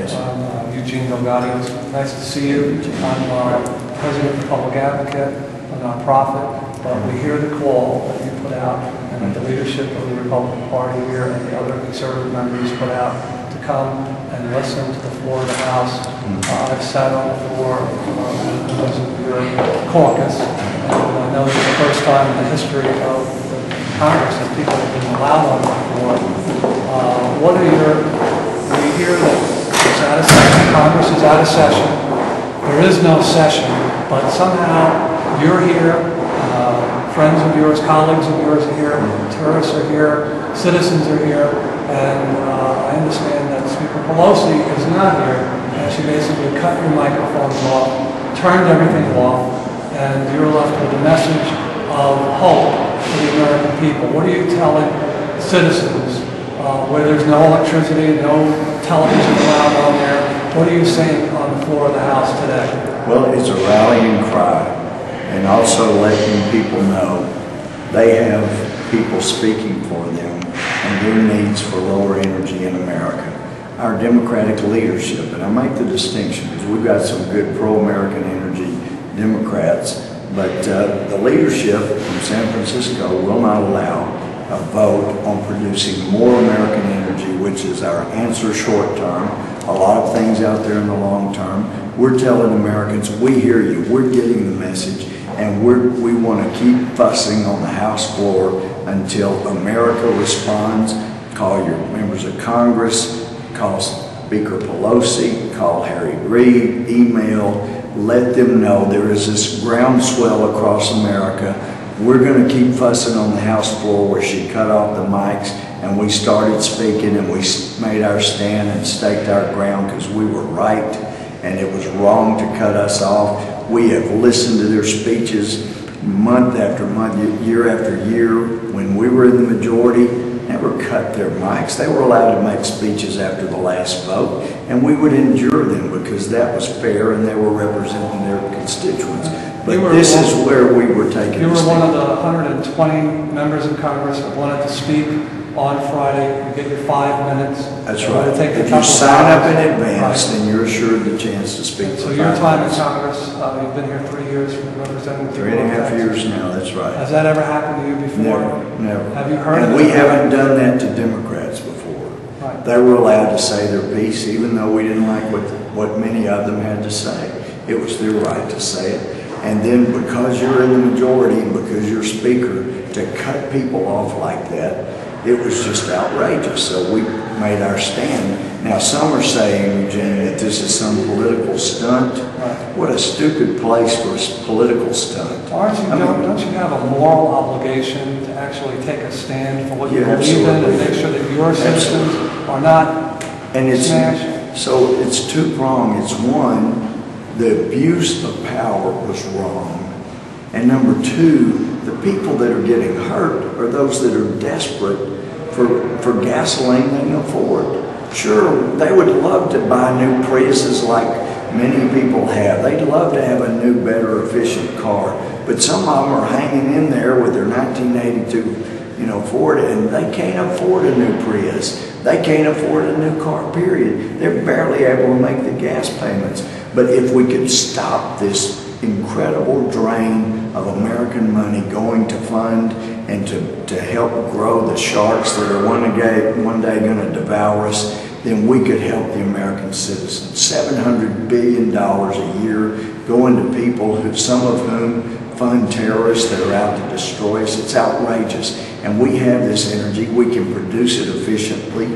Yes. Eugene Delgado. Nice to see you. I'm President of the Public Advocate, a nonprofit, but we hear the call that you put out and that the leadership of the Republican Party here and the other conservative members put out to come and listen to the floor of the House. I've sat on the floor with members of your caucus, and I know it's the first time in the history of the Congress that people have been allowed on the floor. What are we hear that it's out of session, Congress is out of session, there is no session, but somehow you're here, friends of yours, colleagues of yours are here, tourists are here, citizens are here, and I understand that Speaker Pelosi is not here, and she basically cut your microphones off, turned everything off, and you're left with a message of hope for the American people. What are you telling citizens where there's no electricity, no television allowed on there? What are you saying on the floor of the House today? Well, it's a rallying cry, and also letting people know they have people speaking for them and their needs for lower energy in America. Our Democratic leadership, and I make the distinction because we've got some good pro-American energy Democrats, but the leadership from San Francisco will not allow a vote on producing more American energy, which is our answer short term. A lot of things out there in the long term. We're telling Americans, we hear you, we're getting the message, and we want to keep fussing on the House floor until America responds. Call your members of Congress, call Speaker Pelosi, call Harry Reid, email, let them know there is this groundswell across America. We're going to keep fussing on the House floor where she cut off the mics and we started speaking and we made our stand and staked our ground because we were right and it was wrong to cut us off. We have listened to their speeches month after month, year after year. When we were in the majority, never cut their mics. They were allowed to make speeches after the last vote, and we would endure them because that was fair and they were representing their constituents. But this is where we were taking. You were one of the 120 members of Congress that wanted to speak on Friday. You get your 5 minutes. That's right. If you sign up in advance, then you're assured the chance to speak. So your time in Congress, you've been here 3 years representing. 3.5 years now, that's right. Has that ever happened to you before? Never. Have you heard of it? And we haven't done that to Democrats before. Right. They were allowed to say their piece, even though we didn't like what many of them had to say. It was their right to say it. And then because you're in the majority and because you're speaker, to cut people off like that, it was just outrageous. So we made our stand. Now some are saying, Eugene, that this is some political stunt. Right. What a stupid place for a political stunt. Don't you have a moral obligation to actually take a stand for what you believe absolutely. in and make sure that your citizens are not smashed? So it's two-pronged. It's one, the abuse of power was wrong. And number two, the people that are getting hurt are those that are desperate for gasoline they can afford. Sure, they would love to buy new Priuses like many people have. They'd love to have a new, better, efficient car. But some of them are hanging in there with their 1982 Ford, and they can't afford a new Prius. They can't afford a new car, period. They're barely able to make the gas payments. But if we could stop this incredible drain of American money going to fund and to help grow the sharks that are one day going to devour us, then we could help the American citizens. $700 billion a year going to people some of whom fund terrorists that are out to destroy us. It's outrageous. And we have this energy. We can produce it efficiently.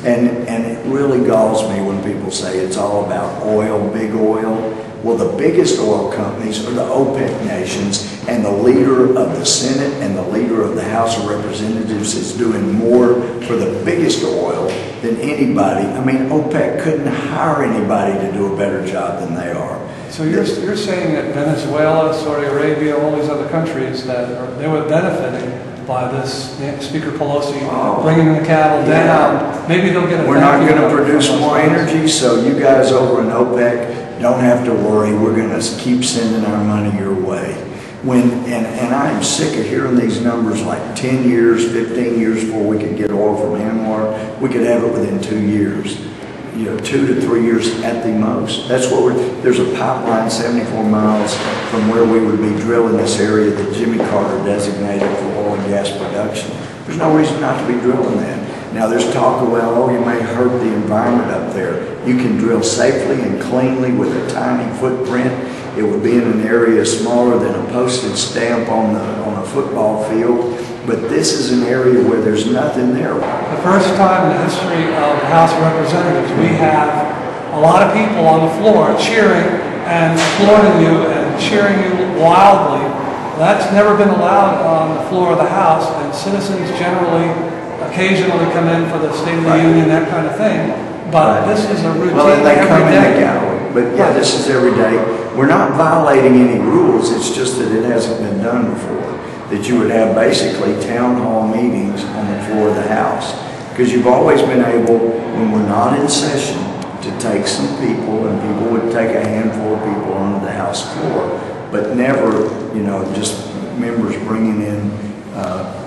And it really galls me when people say it's all about oil, big oil. Well, the biggest oil companies are the OPEC nations, and the leader of the Senate and the leader of the House of Representatives is doing more for the biggest oil than anybody. I mean, OPEC couldn't hire anybody to do a better job than they are. So you're saying that Venezuela, Saudi Arabia, all these other countries, they were benefiting by this Speaker Pelosi bringing the cattle down. Maybe they'll get a We're not going to produce more energy, so you guys over in OPEC don't have to worry. We're going to keep sending our money your way. And I am sick of hearing these numbers like 10 years, 15 years before we could get oil from Anwar. We could have it within 2 years. 2 to 3 years at the most. That's what there's a pipeline 74 miles from where we would be drilling this area that Jimmy Carter designated for oil and gas production. There's no reason not to be drilling that. Now there's talk of, well, oh, you may hurt the environment up there. You can drill safely and cleanly with a tiny footprint. It would be in an area smaller than a postage stamp on a football field. But this is an area where there's nothing there. The first time in the history of the House of Representatives, we have a lot of people on the floor cheering and applauding you and cheering you wildly. That's never been allowed on the floor of the House, and citizens generally occasionally come in for the State of the Union, that kind of thing. But this is a routine they come every in day. the gallery. But yeah, this is every day. We're not violating any rules. It's just that it hasn't been done before. That you would have basically town hall meetings on the floor of the House. Because you've always been able, when we're not in session, to take some people, and people would take a handful of people onto the House floor. But never, just members bringing in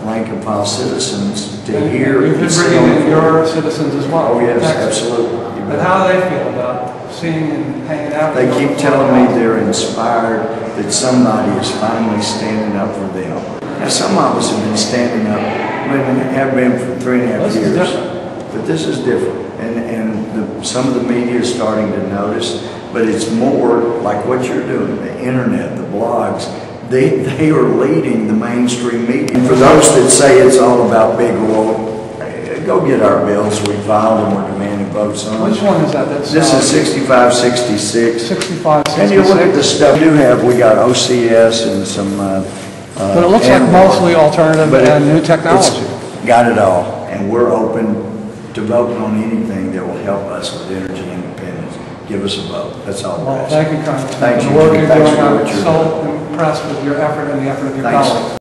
rank and file citizens to hear. You've been bringing in your citizens as well. Oh yes, absolutely. And how do they feel about seeing and hanging out? They keep telling me they're inspired that somebody is finally standing up for them. Now, some of us have been standing up, have been for 3.5 years. But this is different. And some of the media is starting to notice, but it's more like what you're doing, the internet, the blogs. They are leading the mainstream media. And for those that say it's all about big oil, go get our bills. We filed and we're demanding votes on. Which one is that? This is 6566. 6566. And you look at the stuff we do have. We got OCS and some. But it looks like mostly alternative and new technology. Got it all, and we're open to voting on anything that will help us with energy independence. Give us a vote. That's all we're asking. Thank you, Congressman. Thank you. The work you're Thanks doing, for what I'm you're so impressed with your effort and the effort of your colleagues.